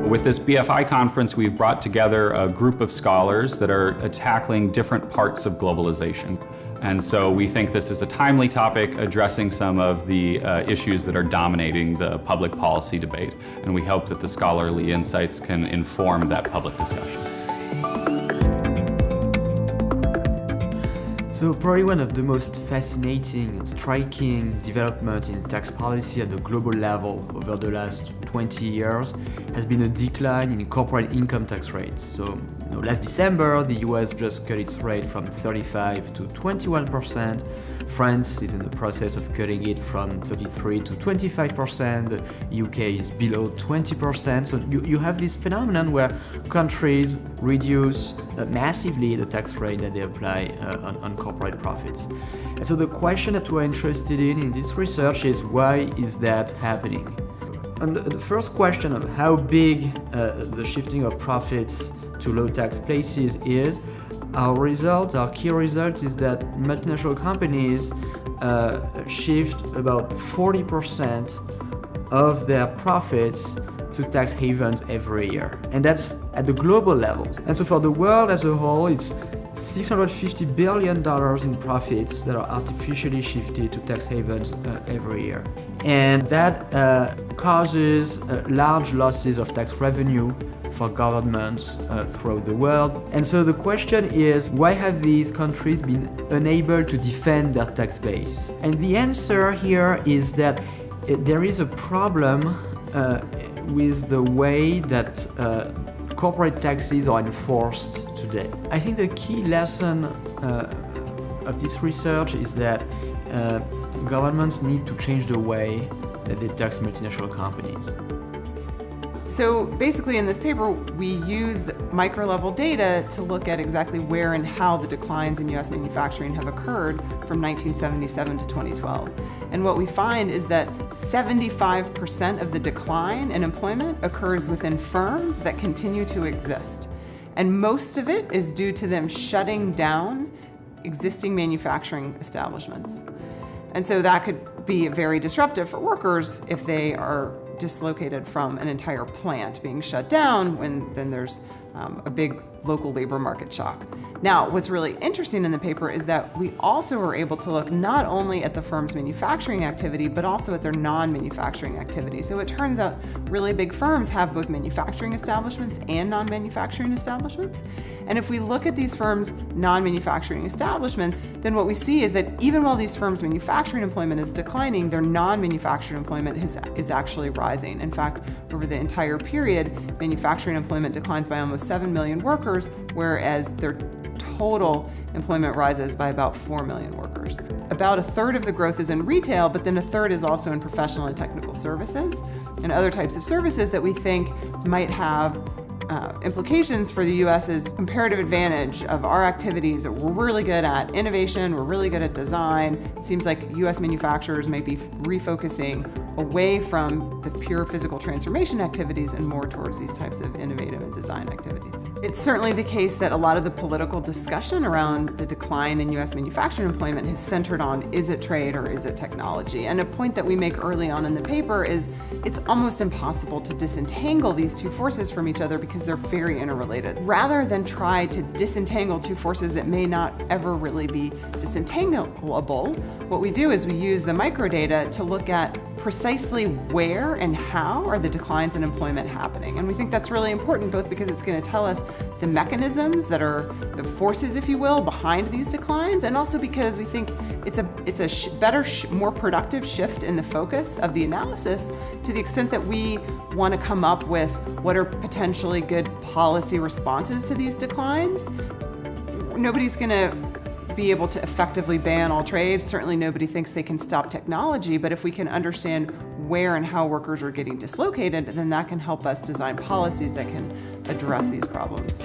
With this BFI conference, we've brought together a group of scholars that are tackling different parts of globalization. And so we think this is a timely topic addressing some of the issues that are dominating the public policy debate. And we hope that the scholarly insights can inform that public discussion. So probably one of the most fascinating and striking developments in tax policy at the global level over the last 20 years has been a decline in corporate income tax rates. So last December, the US just cut its rate from 35 to 21%. France is in the process of cutting it from 33 to 25%. The UK is below 20%. So you have this phenomenon where countries reduce massively the tax rate that they apply on corporate profits. And so the question that we're interested in this research is, why is that happening? And the first question of how big the shifting of profits to low tax places is, our key result is that multinational companies shift about 40% of their profits to tax havens every year. And that's at the global level. And so for the world as a whole, it's $650 billion in profits that are artificially shifted to tax havens every year. And that causes large losses of tax revenue for governments throughout the world. And so the question is, why have these countries been unable to defend their tax base? And the answer here is that there is a problem with the way that corporate taxes are enforced today. I think the key lesson of this research is that governments need to change the way that they tax multinational companies. So basically in this paper, we used micro-level data to look at exactly where and how the declines in US manufacturing have occurred from 1977 to 2012. And what we find is that 75% of the decline in employment occurs within firms that continue to exist. And most of it is due to them shutting down existing manufacturing establishments. And so that could be very disruptive for workers if they are dislocated from an entire plant being shut down, when then there's a big local labor market shock. Now, what's really interesting in the paper is that we also were able to look not only at the firm's manufacturing activity, but also at their non-manufacturing activity. So it turns out really big firms have both manufacturing establishments and non-manufacturing establishments. And if we look at these firms' non-manufacturing establishments, then what we see is that even while these firms' manufacturing employment is declining, their non-manufacturing employment is actually rising. In fact, over the entire period, manufacturing employment declines by almost 7 million workers, whereas their total employment rises by about 4 million workers. About a third of the growth is in retail, but then a third is also in professional and technical services and other types of services that we think might have implications for the US's comparative advantage of our activities. That we're really good at innovation, we're really good at design. It seems like US manufacturers might be refocusing away from the pure physical transformation activities and more towards these types of innovative and design activities. It's certainly the case that a lot of the political discussion around the decline in US manufacturing employment has centered on, is it trade or is it technology? And a point that we make early on in the paper is it's almost impossible to disentangle these two forces from each other because they're very interrelated. Rather than try to disentangle two forces that may not ever really be disentangleable, what we do is we use the microdata to look at precisely where and how are the declines in employment happening. And we think that's really important, both because it's going to tell us the mechanisms that are the forces, if you will, behind these declines, and also because we think it's a better, more productive shift in the focus of the analysis, to the extent that we want to come up with what are potentially good policy responses to these declines. Nobody's going to be able to effectively ban all trade. Certainly nobody thinks they can stop technology, but if we can understand where and how workers are getting dislocated, then that can help us design policies that can address these problems.